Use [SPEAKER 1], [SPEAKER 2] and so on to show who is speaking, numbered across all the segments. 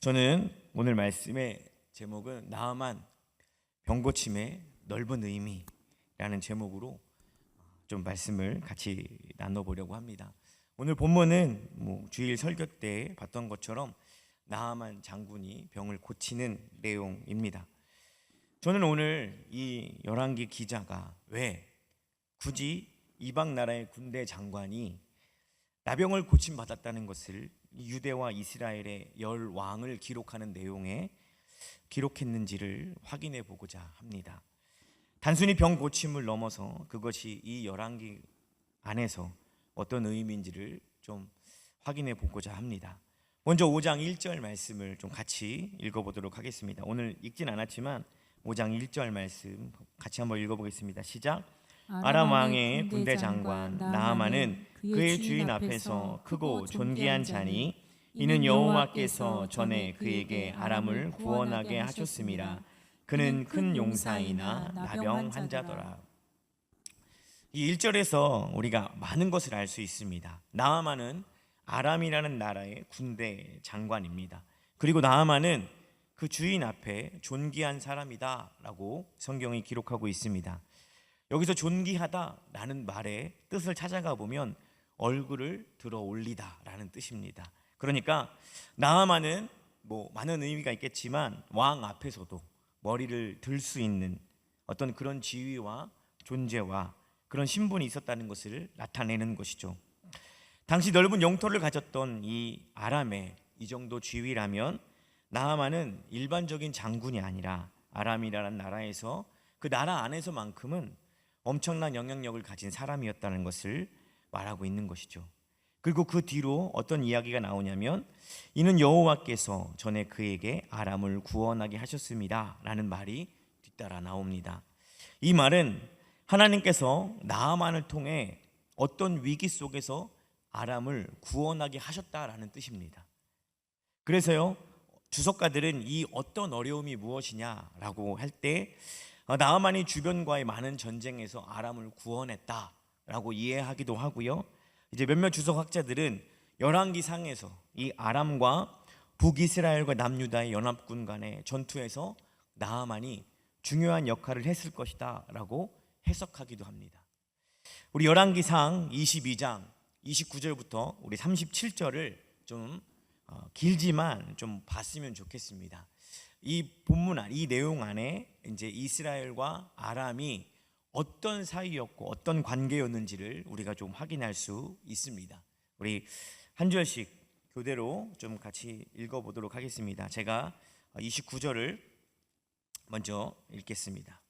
[SPEAKER 1] 저는 오늘 말씀의 제목은 나아만 병고침의 넓은 의미라는 제목으로 좀 말씀을 같이 나눠보려고 합니다. 오늘 본문은 주일 설교 때 봤던 것처럼 나아만 장군이 병을 고치는 내용입니다. 저는 오늘 이 열왕기 기자가 왜 굳이 이방 나라의 군대 장관이 나병을 고침받았다는 것을 유대와 이스라엘의 열 왕을 기록하는 내용에 기록했는지를 확인해 보고자 합니다. 단순히 병 고침을 넘어서 그것이 이 열왕기 안에서 어떤 의미인지를 좀 확인해 보고자 합니다. 먼저 5장 1절 말씀을 좀 같이 읽어보도록 하겠습니다. 오늘 읽진 않았지만 5장 1절 말씀 같이 한번 읽어보겠습니다. 시작. 아람 왕의 군대 장관 나아만은 그의 주인 앞에서 크고 존귀한 자니 이는 여호와께서 전에 그에게 아람을 구원하게 하셨음이라. 그는 큰 용사이나 나병 환자더라. 이 1절에서 우리가 많은 것을 알 수 있습니다. 나아만은 아람이라는 나라의 군대 장관입니다. 그리고 나아만은 그 주인 앞에 존귀한 사람이다라고 성경이 기록하고 있습니다. 여기서 존귀하다라는 말의 뜻을 찾아가 보면 얼굴을 들어 올리다라는 뜻입니다. 그러니까 나아만은 많은 의미가 있겠지만 왕 앞에서도 머리를 들 수 있는 어떤 그런 지위와 존재와 그런 신분이 있었다는 것을 나타내는 것이죠. 당시 넓은 영토를 가졌던 이 아람의 이 정도 지위라면 나아만은 일반적인 장군이 아니라 아람이라는 나라에서 그 나라 안에서만큼은 엄청난 영향력을 가진 사람이었다는 것을 말하고 있는 것이죠. 그리고 그 뒤로 어떤 이야기가 나오냐면 이는 여호와께서 전에 그에게 아람을 구원하게 하셨습니다 라는 말이 뒤따라 나옵니다. 이 말은 하나님께서 나아만을 통해 어떤 위기 속에서 아람을 구원하게 하셨다라는 뜻입니다. 그래서요, 주석가들은 이 어떤 어려움이 무엇이냐라고 할 때 나아만이 주변과의 많은 전쟁에서 아람을 구원했다라고 이해하기도 하고요. 이제 몇몇 주석학자들은 열왕기상에서 이 아람과 북이스라엘과 남유다의 연합군 간의 전투에서 나아만이 중요한 역할을 했을 것이다라고 해석하기도 합니다. 우리 열왕기상 22장 29절부터 우리 37절을 좀 길지만 좀 봤으면 좋겠습니다. 이 본문 안, 이 내용 안에 이제 이스라엘과 아람이 어떤 사이였고 어떤 관계였는지를 우리가 좀 확인할 수 있습니다. 우리 한 절씩 교대로 좀 같이 읽어보도록 하겠습니다. 제가 29절을 먼저 읽겠습니다.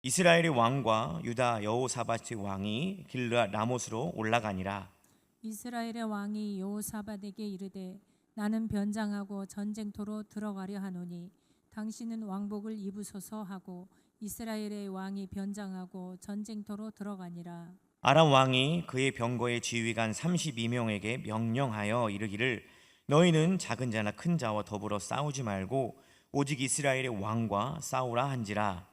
[SPEAKER 1] 이스라엘의 왕과 유다 여호사밧의 왕이 길르앗 라못으로 올라가니라.
[SPEAKER 2] 이스라엘의 왕이 여호사밧에게 이르되 나는 변장하고 전쟁터로 들어가려 하노니 당신은 왕복을 입으소서 하고 이스라엘의 왕이 변장하고 전쟁터로 들어가니라.
[SPEAKER 1] 아람 왕이 그의 병거의 지휘관 32명에게 명령하여 이르기를 너희는 작은 자나 큰 자와 더불어 싸우지 말고 오직 이스라엘의 왕과 싸우라 한지라.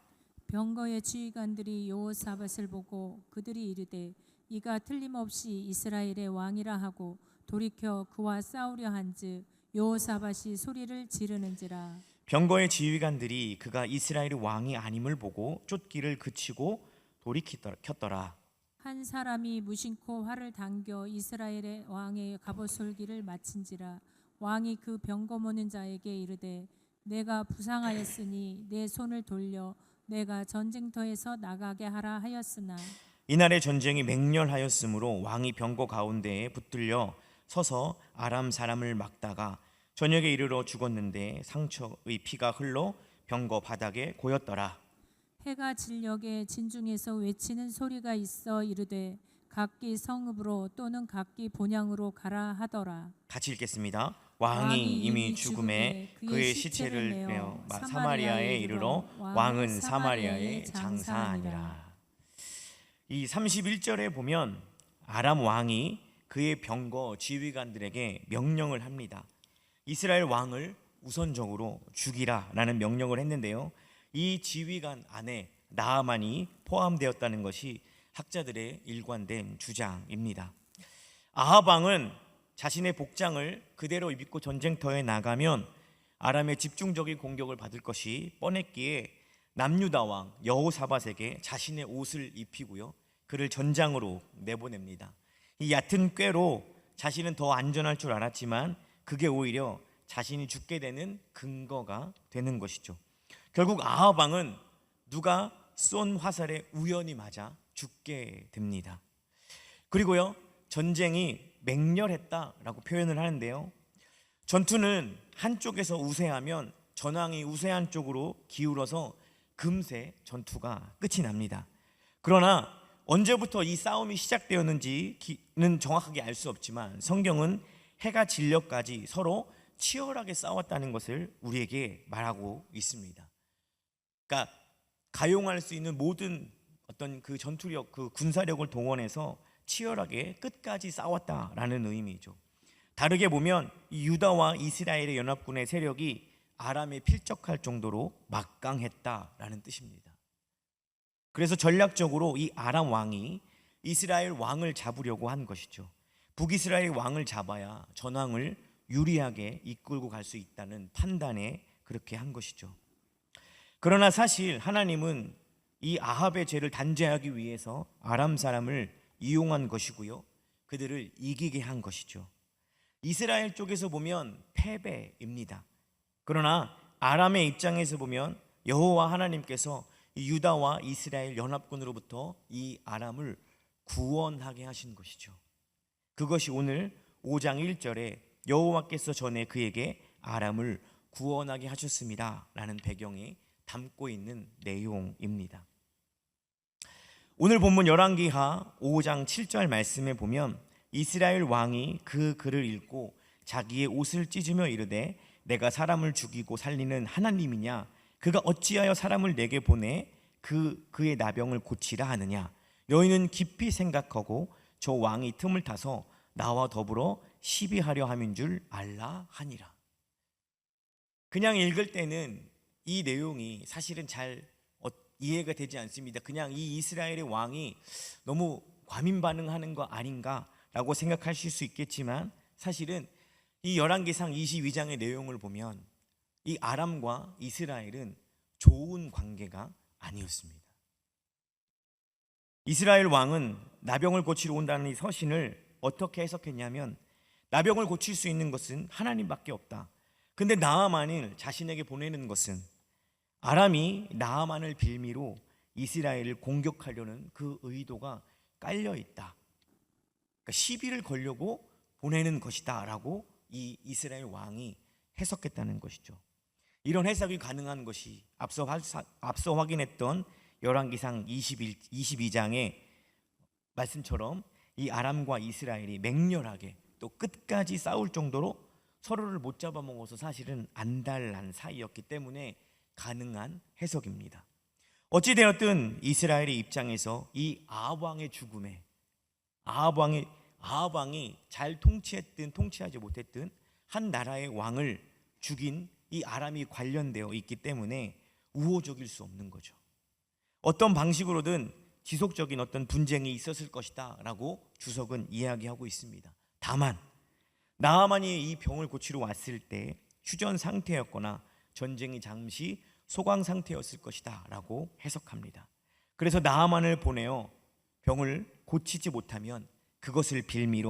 [SPEAKER 2] 병거의 지휘관들이 여호사밧을 보고 그들이 이르되 이가 틀림없이 이스라엘의 왕이라 하고 돌이켜 그와 싸우려 한즉 여호사밧이 소리를 지르는지라.
[SPEAKER 1] 병거의 지휘관들이 그가 이스라엘의 왕이 아님을 보고 쫓기를 그치고 돌이켰더라.
[SPEAKER 2] 한 사람이 무심코 활을 당겨 이스라엘의 왕의 갑옷솔기를 맞힌지라. 왕이 그 병거 모는 자에게 이르되 내가 부상하였으니 내 손을 돌려 내가 전쟁터에서 나가게 하라 하였으나
[SPEAKER 1] 이날의 전쟁이 맹렬하였으므로 왕이 병거 가운데에 붙들려 서서 아람 사람을 막다가 저녁에 이르러 죽었는데 상처의 피가 흘러 병거 바닥에 고였더라.
[SPEAKER 2] 해가 진녘에 진중에서 외치는 소리가 있어 이르되 각기 성읍으로 또는 각기 본향으로 가라 하더라.
[SPEAKER 1] 같이 읽겠습니다. 왕이 이미 죽음에 그의 시체를 메어 사마리아에 이르러 왕은 사마리아에 장사하니라. 이 31절에 보면 아람 왕이 그의 병거 지휘관들에게 명령을 합니다. 이스라엘 왕을 우선적으로 죽이라라는 명령을 했는데요. 이 지휘관 안에 나아만이 포함되었다는 것이 학자들의 일관된 주장입니다. 아합 왕은 자신의 복장을 그대로 입고 전쟁터에 나가면 아람의 집중적인 공격을 받을 것이 뻔했기에 남유다 왕 여호사밧에게 자신의 옷을 입히고요, 그를 전장으로 내보냅니다. 이 얕은 꾀로 자신은 더 안전할 줄 알았지만 그게 오히려 자신이 죽게 되는 근거가 되는 것이죠. 결국 아합 왕은 누가 쏜 화살에 우연히 맞아 죽게 됩니다. 그리고요, 전쟁이 맹렬했다라고 표현을 하는데요, 전투는 한쪽에서 우세하면 전황이 우세한 쪽으로 기울어서 금세 전투가 끝이 납니다. 그러나 언제부터 이 싸움이 시작되었는지는 정확하게 알 수 없지만 성경은 해가 질려까지 서로 치열하게 싸웠다는 것을 우리에게 말하고 있습니다. 그러니까 가용할 수 있는 모든 어떤 그 전투력, 그 군사력을 동원해서 치열하게 끝까지 싸웠다라는 의미죠. 다르게 보면 이 유다와 이스라엘의 연합군의 세력이 아람에 필적할 정도로 막강했다라는 뜻입니다. 그래서 전략적으로 이 아람 왕이 이스라엘 왕을 잡으려고 한 것이죠. 북이스라엘 왕을 잡아야 전황을 유리하게 이끌고 갈 수 있다는 판단에 그렇게 한 것이죠. 그러나 사실 하나님은 이 아합의 죄를 단죄하기 위해서 아람 사람을 이용한 것이고요, 그들을 이기게 한 것이죠. 이스라엘 쪽에서 보면 패배입니다. 그러나 아람의 입장에서 보면 여호와 하나님께서 유다와 이스라엘 연합군으로부터 이 아람을 구원하게 하신 것이죠. 그것이 오늘 5장 1절에 여호와께서 전에 그에게 아람을 구원하게 하셨습니다 라는 배경에 담고 있는 내용입니다. 오늘 본문 열왕기하 5장 7절 말씀에 보면 이스라엘 왕이 그 글을 읽고 자기의 옷을 찢으며 이르되 내가 사람을 죽이고 살리는 하나님이냐, 그가 어찌하여 사람을 내게 보내 그의 나병을 고치라 하느냐, 너희는 깊이 생각하고 저 왕이 틈을 타서 나와 더불어 시비하려 함인 줄 알라 하니라. 그냥 읽을 때는 이 내용이 사실은 잘 이해가 되지 않습니다. 그냥 이 이스라엘의 왕이 너무 과민 반응하는 거 아닌가라고 생각하실 수 있겠지만 사실은 이 열왕기상 22장의 내용을 보면 이 아람과 이스라엘은 좋은 관계가 아니었습니다. 이스라엘 왕은 나병을 고치러 온다는 이 서신을 어떻게 해석했냐면 나병을 고칠 수 있는 것은 하나님밖에 없다. 근데 나아만을 자신에게 보내는 것은 아람이 나아만을 빌미로 이스라엘을 공격하려는 그 의도가 깔려 있다. 그러니까 시비를 걸려고 보내는 것이다 라고 이 이스라엘 왕이 해석했다는 것이죠. 이런 해석이 가능한 것이 앞서 확인했던 열왕기상 22장의 말씀처럼 이 아람과 이스라엘이 맹렬하게 또 끝까지 싸울 정도로 서로를 못 잡아먹어서 사실은 안달난 사이였기 때문에 가능한 해석입니다. 어찌되었든 이스라엘의 입장에서 이 아합 왕의 죽음에 아합 왕이 잘 통치했든 통치하지 못했든 한 나라의 왕을 죽인 이 아람이 관련되어 있기 때문에 우호적일 수 없는 거죠. 어떤 방식으로든 지속적인 어떤 분쟁이 있었을 것이다 라고 주석은 이야기하고 있습니다. 다만 나아만이 이 병을 고치러 왔을 때 휴전 상태였거나 전쟁이 잠시 소강 상태였을 것이다 라고 해석합니다. 그래서 나아만을 보내어 병을 고치지 못하면 그것을 빌미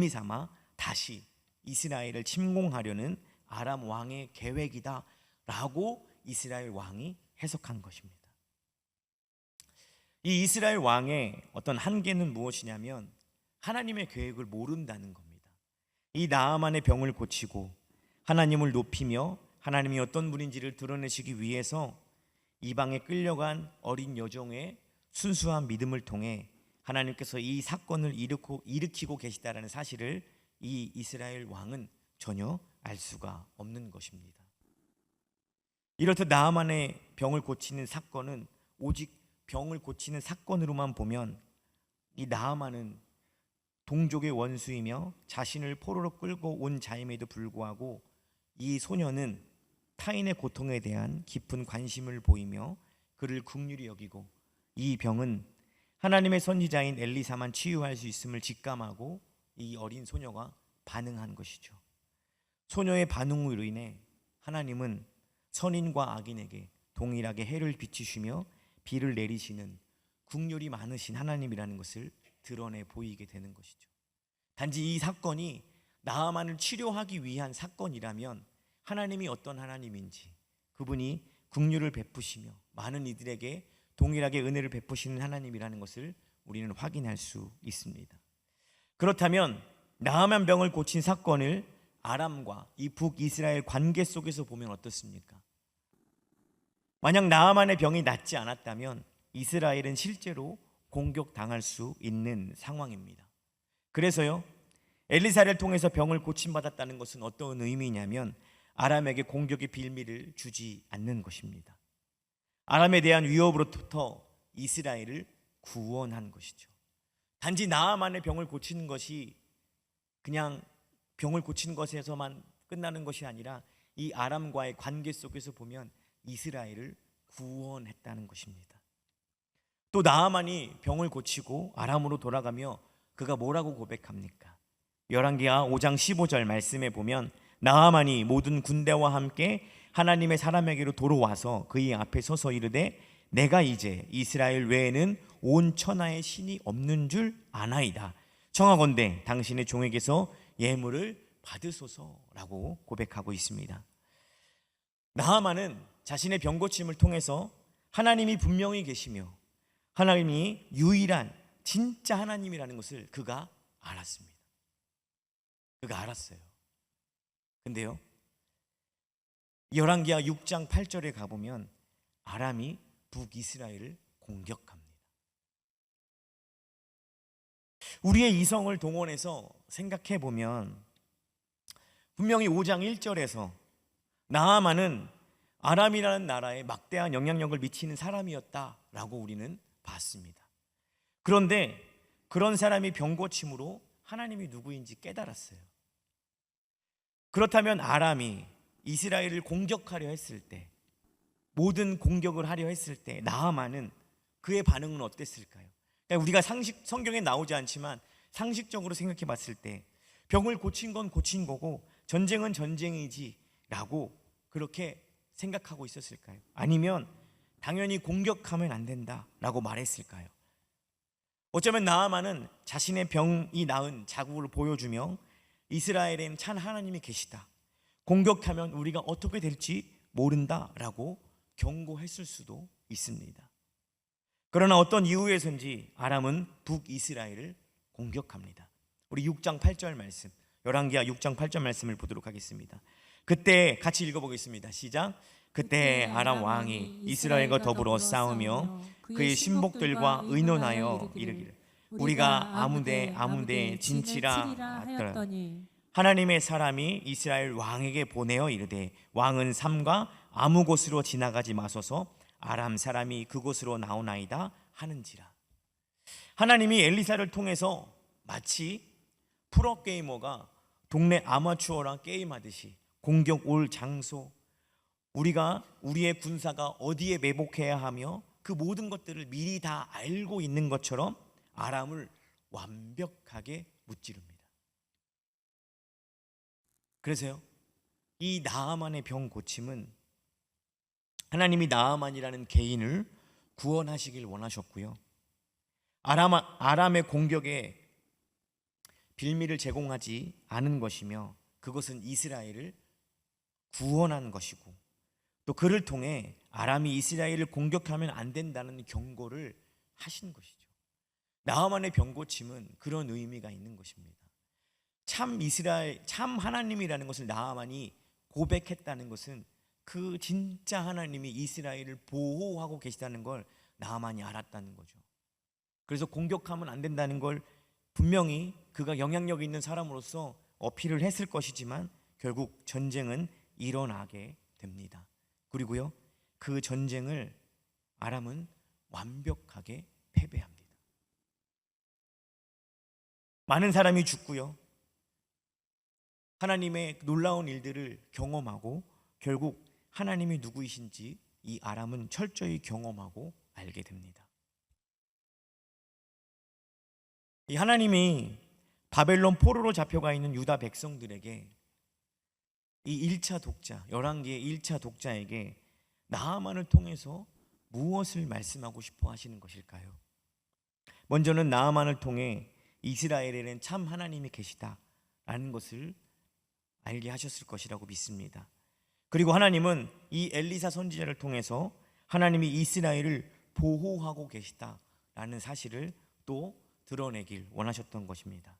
[SPEAKER 1] 삼아 다시 이스라엘을 침공하려는 아람 왕의 계획이다 라고 이스라엘 왕이 해석한 것입니다. 이 이스라엘 왕의 어떤 한계는 무엇이냐면 하나님의 계획을 모른다는 겁니다. 이 나아만의 병을 고치고 하나님을 높이며 하나님이 어떤 분인지를 드러내시기 위해서 이방에 끌려간 어린 여종의 순수한 믿음을 통해 하나님께서 이 사건을 일으키고 계시다라는 사실을 이 이스라엘 왕은 전혀 알 수가 없는 것입니다. 이렇듯 나아만의 병을 고치는 사건은 오직 병을 고치는 사건으로만 보면 이 나아만은 동족의 원수이며 자신을 포로로 끌고 온 자임에도 불구하고 이 소녀는 타인의 고통에 대한 깊은 관심을 보이며 그를 긍휼히 여기고 이 병은 하나님의 선지자인 엘리사만 치유할 수 있음을 직감하고 이 어린 소녀가 반응한 것이죠. 소녀의 반응으로 인해 하나님은 선인과 악인에게 동일하게 해를 비추시며 비를 내리시는 긍휼이 많으신 하나님이라는 것을 드러내 보이게 되는 것이죠. 단지 이 사건이 나아만을 치료하기 위한 사건이라면 하나님이 어떤 하나님인지, 그분이 긍휼을 베푸시며 많은 이들에게 동일하게 은혜를 베푸시는 하나님이라는 것을 우리는 확인할 수 있습니다. 그렇다면 나아만 병을 고친 사건을 아람과 이 북이스라엘 관계 속에서 보면 어떻습니까? 만약 나아만의 병이 낫지 않았다면 이스라엘은 실제로 공격당할 수 있는 상황입니다. 그래서요, 엘리사를 통해서 병을 고침받았다는 것은 어떤 의미냐면 아람에게 공격의 빌미를 주지 않는 것입니다. 아람에 대한 위협으로부터 이스라엘을 구원한 것이죠. 단지 나아만의 병을 고치는 것이 그냥 병을 고치는 것에서만 끝나는 것이 아니라 이 아람과의 관계 속에서 보면 이스라엘을 구원했다는 것입니다. 또 나아만이 병을 고치고 아람으로 돌아가며 그가 뭐라고 고백합니까? 열왕기하 5장 15절 말씀에 보면 나아만이 모든 군대와 함께 하나님의 사람에게로 돌아와서 그의 앞에 서서 이르되 내가 이제 이스라엘 외에는 온 천하에 신이 없는 줄 아나이다. 청하건대 당신의 종에게서 예물을 받으소서라고 고백하고 있습니다. 나아만은 자신의 병 고침을 통해서 하나님이 분명히 계시며 하나님이 유일한 진짜 하나님이라는 것을 그가 알았습니다. 그가 알았어요. 근데요, 열왕기하 6장 8절에 가보면 아람이 북이스라엘을 공격합니다. 우리의 이성을 동원해서 생각해 보면 분명히 5장 1절에서 나아만은 아람이라는 나라에 막대한 영향력을 미치는 사람이었다라고 우리는 봤습니다. 그런데 그런 사람이 병 고침으로 하나님이 누구인지 깨달았어요. 그렇다면 아람이 이스라엘을 공격하려 했을 때, 모든 공격을 하려 했을 때 나아만은 그의 반응은 어땠을까요? 그러니까 우리가 성경에 나오지 않지만 상식적으로 생각해 봤을 때 병을 고친 건 고친 거고 전쟁은 전쟁이지 라고 그렇게 생각하고 있었을까요? 아니면 당연히 공격하면 안 된다 라고 말했을까요? 어쩌면 나아만은 자신의 병이 나은 자국을 보여주며 이스라엘엔 참 하나님이 계시다, 공격하면 우리가 어떻게 될지 모른다라고 경고했을 수도 있습니다. 그러나 어떤 이유에선지 아람은 북이스라엘을 공격합니다. 우리 6장 8절 말씀, 열왕기하 6장 8절 말씀을 보도록 하겠습니다. 그때 같이 읽어보겠습니다. 시작. 그때 아람 왕이 이스라엘과 더불어 싸우며 그의 신복들과 의논하여 이르기를 우리가 아무데 진치라 하였더니 하나님의 사람이 이스라엘 왕에게 보내어 이르되 왕은 삼가 아무 곳으로 지나가지 마소서 아람 사람이 그곳으로 나오나이다 하는지라. 하나님이 엘리사를 통해서 마치 프로게이머가 동네 아마추어랑 게임하듯이 공격 올 장소, 우리가 우리의 군사가 어디에 매복해야 하며 그 모든 것들을 미리 다 알고 있는 것처럼 아람을 완벽하게 무찌릅니다. 그래서요, 이 나아만의 병 고침은 하나님이 나아만이라는 개인을 구원하시길 원하셨고요, 아람의 공격에 빌미를 제공하지 않은 것이며 그것은 이스라엘을 구원한 것이고 또 그를 통해 아람이 이스라엘을 공격하면 안 된다는 경고를 하신 것이죠. 나아만의 병 고침은 그런 의미가 있는 것입니다. 참 이스라엘, 참 하나님이라는 것을 나아만이 고백했다는 것은 그 진짜 하나님이 이스라엘을 보호하고 계시다는 걸 나아만이 알았다는 거죠. 그래서 공격하면 안 된다는 걸 분명히 그가 영향력 있는 사람으로서 어필을 했을 것이지만 결국 전쟁은 일어나게 됩니다. 그리고요, 그 전쟁을 아람은 완벽하게 패배합니다. 많은 사람이 죽고요, 하나님의 놀라운 일들을 경험하고 결국 하나님이 누구이신지 이 아람은 철저히 경험하고 알게 됩니다. 이 하나님이 바벨론 포로로 잡혀가 있는 유다 백성들에게 이 1차 독자, 열왕기의 1차 독자에게 나하만을 통해서 무엇을 말씀하고 싶어 하시는 것일까요? 먼저는 나하만을 통해 이스라엘에는 참 하나님이 계시다라는 것을 알게 하셨을 것이라고 믿습니다. 그리고 하나님은 이 엘리사 선지자를 통해서 하나님이 이스라엘을 보호하고 계시다라는 사실을 또 드러내길 원하셨던 것입니다.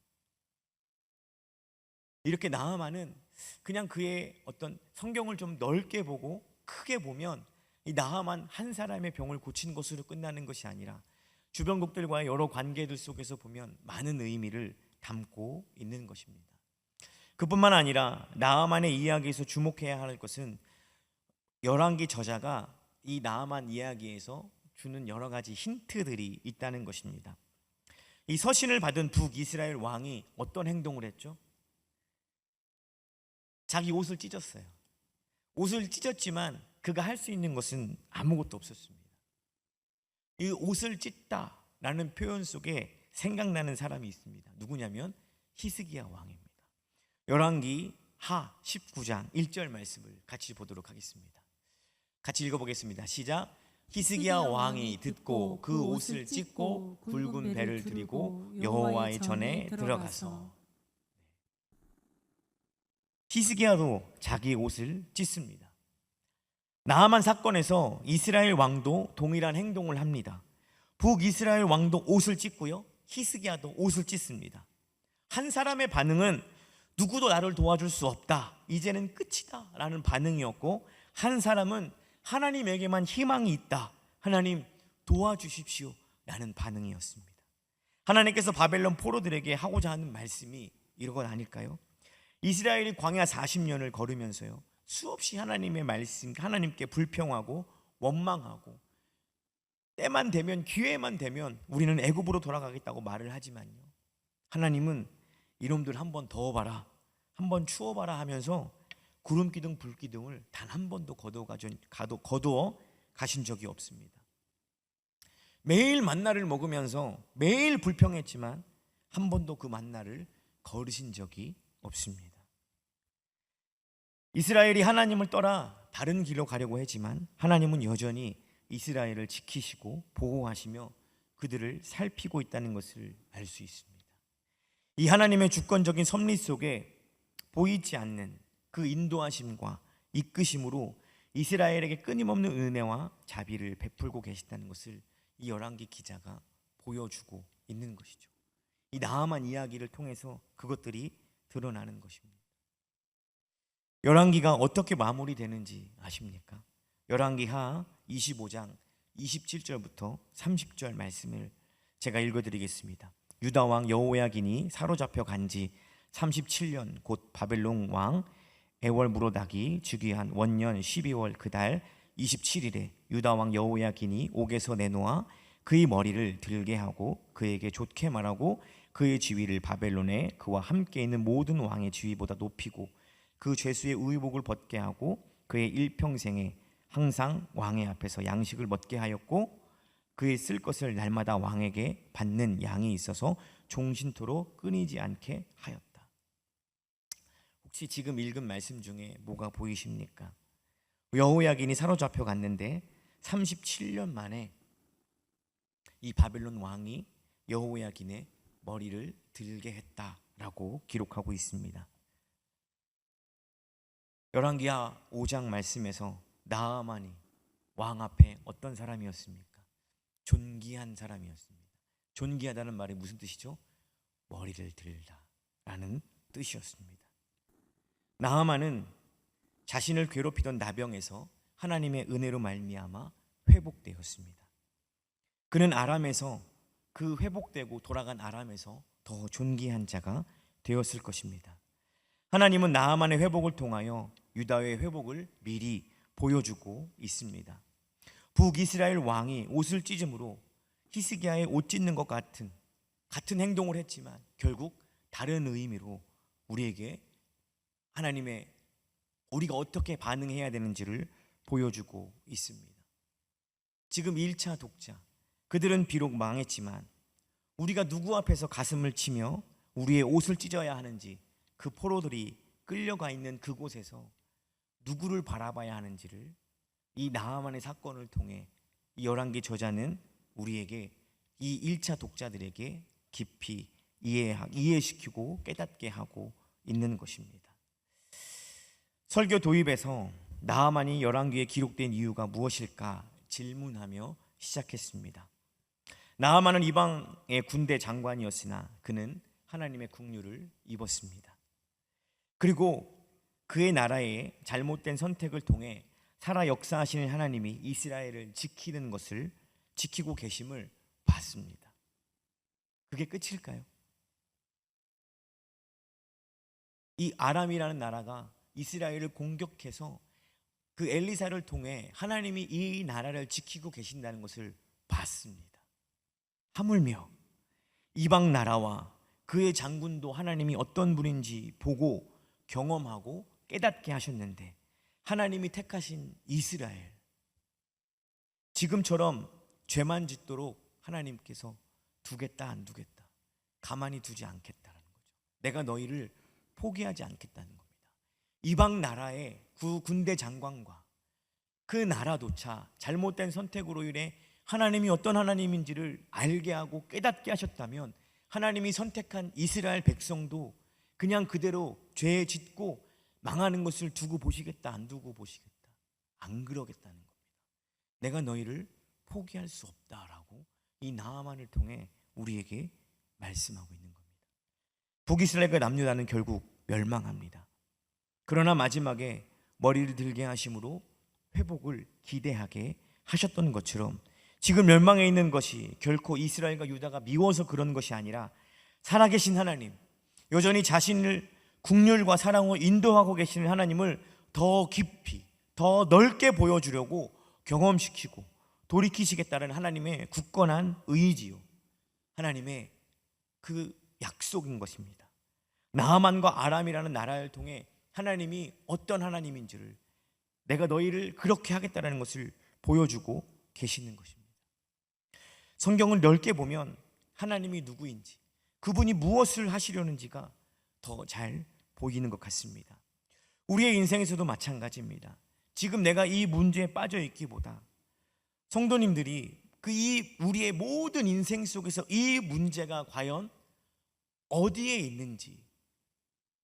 [SPEAKER 1] 이렇게 나하만은 그냥 그의 어떤 성경을 좀 넓게 보고 크게 보면 이 나하만 한 사람의 병을 고친 것으로 끝나는 것이 아니라 주변국들과의 여러 관계들 속에서 보면 많은 의미를 담고 있는 것입니다. 그뿐만 아니라 나하만의 이야기에서 주목해야 할 것은 열왕기 저자가 이 나하만 이야기에서 주는 여러 가지 힌트들이 있다는 것입니다. 이 서신을 받은 북이스라엘 왕이 어떤 행동을 했죠? 자기 옷을 찢었어요. 옷을 찢었지만 그가 할 수 있는 것은 아무것도 없었습니다. 이 옷을 찢다라는 표현 속에 생각나는 사람이 있습니다. 누구냐면 히스기야 왕입니다. 열왕기 하 19장 1절 말씀을 같이 보도록 하겠습니다. 같이 읽어보겠습니다. 시작. 히스기야 왕이 듣고 그 옷을 찢고 굵은 배를 들이고 여호와의 전에 들어가서. 히스기야도 자기 옷을 찢습니다. 나하만 사건에서 이스라엘 왕도 동일한 행동을 합니다. 북이스라엘 왕도 옷을 찢고요, 히스기야도 옷을 찢습니다. 한 사람의 반응은 누구도 나를 도와줄 수 없다, 이제는 끝이다 라는 반응이었고, 한 사람은 하나님에게만 희망이 있다, 하나님 도와주십시오 라는 반응이었습니다. 하나님께서 바벨론 포로들에게 하고자 하는 말씀이 이런 아닐까요? 이스라엘이 광야 40년을 걸으면서요, 수없이 하나님의 말씀, 하나님께 불평하고 원망하고 때만 되면, 기회만 되면 우리는 애굽으로 돌아가겠다고 말을 하지만요, 하나님은 이놈들 한번 더워봐라, 한번 추워봐라 하면서 구름기둥 불기둥을 단 한 번도 거두어 가신 적이 없습니다. 매일 만나를 먹으면서 매일 불평했지만 한 번도 그 만나를 거르신 적이 없습니다. 이스라엘이 하나님을 떠나 다른 길로 가려고 했지만 하나님은 여전히 이스라엘을 지키시고 보호하시며 그들을 살피고 있다는 것을 알 수 있습니다. 이 하나님의 주권적인 섭리 속에 보이지 않는 그 인도하심과 이끄심으로 이스라엘에게 끊임없는 은혜와 자비를 베풀고 계시다는 것을 이 열왕기 기자가 보여주고 있는 것이죠. 이 나하만 이야기를 통해서 그것들이 드러나는 것입니다. 열왕기가 어떻게 마무리되는지 아십니까? 열왕기 하 25장 27절부터 30절 말씀을 제가 읽어드리겠습니다. 유다 왕 여호야긴이 사로잡혀 간지 37년 곧 바벨론 왕 에월무로닥이 즉위한 원년 12월 그달 27일에 유다 왕 여호야긴이 옥에서 내놓아 그의 머리를 들게 하고 그에게 좋게 말하고 그의 지위를 바벨론에 그와 함께 있는 모든 왕의 지위보다 높이고 그 죄수의 의복을 벗게 하고 그의 일평생에 항상 왕의 앞에서 양식을 먹게 하였고 그의 쓸 것을 날마다 왕에게 받는 양이 있어서 종신토록 끊이지 않게 하였다. 혹시 지금 읽은 말씀 중에 뭐가 보이십니까? 여호야긴이 사로잡혀 갔는데 37년 만에 이 바벨론 왕이 여호야긴의 머리를 들게 했다라고 기록하고 있습니다. 열왕기하 5장 말씀에서 나하만이 왕 앞에 어떤 사람이었습니까? 존귀한 사람이었습니다. 존귀하다는 말이 무슨 뜻이죠? 머리를 들다라는 뜻이었습니다. 나하만은 자신을 괴롭히던 나병에서 하나님의 은혜로 말미암아 회복되었습니다. 그는 아람에서, 그 회복되고 돌아간 아람에서 더 존귀한 자가 되었을 것입니다. 하나님은 나하만의 회복을 통하여 유다의 회복을 미리 보여주고 있습니다. 북이스라엘 왕이 옷을 찢음으로 히스기야의 옷 찢는 것 같은 행동을 했지만 결국 다른 의미로 우리에게 하나님의, 우리가 어떻게 반응해야 되는지를 보여주고 있습니다. 지금 1차 독자, 그들은 비록 망했지만 우리가 누구 앞에서 가슴을 치며 우리의 옷을 찢어야 하는지, 그 포로들이 끌려가 있는 그곳에서 누구를 바라봐야 하는지를 이 나하만의 사건을 통해 이 열왕기 저자는 우리에게, 이 1차 독자들에게 깊이 이해시키고 깨닫게 하고 있는 것입니다. 설교 도입에서 나하만이 열왕기에 기록된 이유가 무엇일까 질문하며 시작했습니다. 나하만은 이방의 군대 장관이었으나 그는 하나님의 국류를 입었습니다. 그리고 그의 나라의 잘못된 선택을 통해 살아 역사하시는 하나님이 이스라엘을 지키고 계심을 봤습니다. 그게 끝일까요? 이 아람이라는 나라가 이스라엘을 공격해서 그 엘리사를 통해 하나님이 이 나라를 지키고 계신다는 것을 봤습니다. 하물며 이방 나라와 그의 장군도 하나님이 어떤 분인지 보고 경험하고 깨닫게 하셨는데, 하나님이 택하신 이스라엘, 지금처럼 죄만 짓도록 하나님께서 두겠다 안 두겠다, 가만히 두지 않겠다는 거죠. 내가 너희를 포기하지 않겠다는 겁니다. 이방 나라의 그 군대 장관과 그 나라조차 잘못된 선택으로 인해 하나님이 어떤 하나님인지를 알게 하고 깨닫게 하셨다면, 하나님이 선택한 이스라엘 백성도 그냥 그대로 죄 짓고 망하는 것을 두고 보시겠다 안 두고 보시겠다, 안 그러겠다는 겁니다. 내가 너희를 포기할 수 없다라고 이 나하만을 통해 우리에게 말씀하고 있는 겁니다. 북이스라엘과 남유다는 결국 멸망합니다. 그러나 마지막에 머리를 들게 하심으로 회복을 기대하게 하셨던 것처럼, 지금 멸망해 있는 것이 결코 이스라엘과 유다가 미워서 그런 것이 아니라 살아계신 하나님, 여전히 자신을 국률과 사랑으로 인도하고 계시는 하나님을 더 깊이 더 넓게 보여주려고 경험시키고 돌이키시겠다는 하나님의 굳건한 의지요, 하나님의 그 약속인 것입니다. 나하만과 아람이라는 나라를 통해 하나님이 어떤 하나님인지를, 내가 너희를 그렇게 하겠다는 것을 보여주고 계시는 것입니다. 성경을 넓게 보면 하나님이 누구인지, 그분이 무엇을 하시려는지가 더 잘 보이는 것 같습니다. 우리의 인생에서도 마찬가지입니다. 지금 내가 이 문제에 빠져 있기보다 성도님들이 우리의 모든 인생 속에서 이 문제가 과연 어디에 있는지,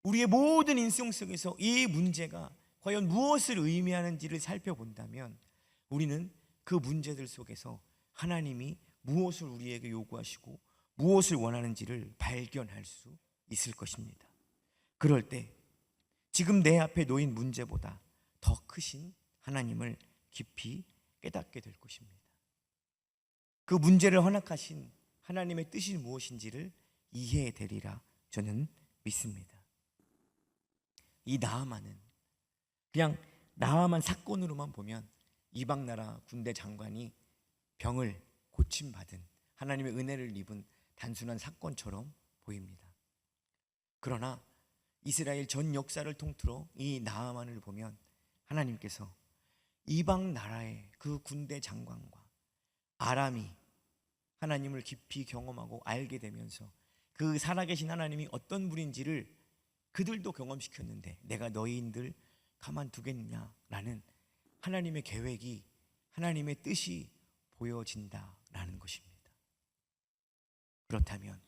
[SPEAKER 1] 우리의 모든 인생 속에서 이 문제가 과연 무엇을 의미하는지를 살펴본다면, 우리는 그 문제들 속에서 하나님이 무엇을 우리에게 요구하시고 무엇을 원하는지를 발견할 수 있을 것입니다. 그럴 때 지금 내 앞에 놓인 문제보다 더 크신 하나님을 깊이 깨닫게 될 것입니다. 그 문제를 허락하신 하나님의 뜻이 무엇인지를 이해되리라 저는 믿습니다. 이 나하만은 그냥 나하만 사건으로만 보면 이방 나라 군대 장관이 병을 고침받은, 하나님의 은혜를 입은 단순한 사건처럼 보입니다. 그러나 이스라엘 전 역사를 통틀어 이 나하만을 보면 하나님께서 이방 나라의 그 군대 장관과 아람이 하나님을 깊이 경험하고 알게 되면서 그 살아계신 하나님이 어떤 분인지를 그들도 경험시켰는데, 내가 너희인들 가만두겠느냐라는 하나님의 계획이, 하나님의 뜻이 보여진다라는 것입니다. 그렇다면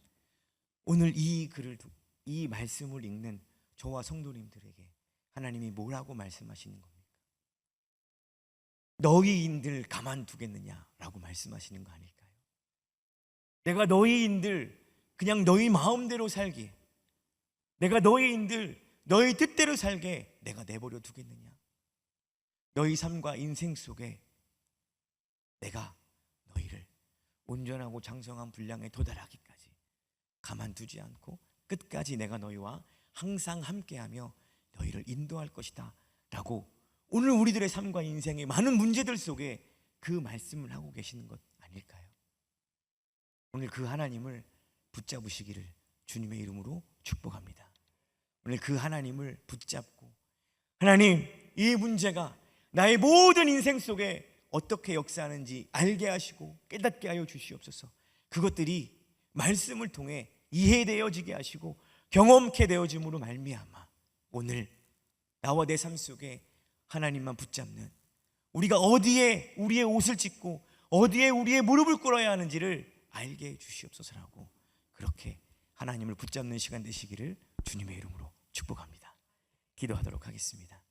[SPEAKER 1] 오늘 이 말씀을 읽는 저와 성도님들에게 하나님이 뭐라고 말씀하시는 겁니까? 너희인들 가만두겠느냐라고 말씀하시는 거 아닐까요? 내가 너희인들 그냥 너희 마음대로 살게, 내가 너희인들 너희 뜻대로 살게 내가 내버려 두겠느냐? 너희 삶과 인생 속에 내가 너희를 온전하고 장성한 분량에 도달하기까지 가만두지 않고 끝까지 내가 너희와 항상 함께하며 너희를 인도할 것이다 라고 오늘 우리들의 삶과 인생의 많은 문제들 속에 그 말씀을 하고 계시는 것 아닐까요? 오늘 그 하나님을 붙잡으시기를 주님의 이름으로 축복합니다. 오늘 그 하나님을 붙잡고, 하나님, 이 문제가 나의 모든 인생 속에 어떻게 역사하는지 알게 하시고 깨닫게 하여 주시옵소서. 그것들이 말씀을 통해 이해되어지게 하시고 경험케 되어짐으로 말미암아 오늘 나와 내 삶 속에 하나님만 붙잡는, 우리가 어디에 우리의 옷을 찢고 어디에 우리의 무릎을 꿇어야 하는지를 알게 해 주시옵소서라고, 그렇게 하나님을 붙잡는 시간 되시기를 주님의 이름으로 축복합니다. 기도하도록 하겠습니다.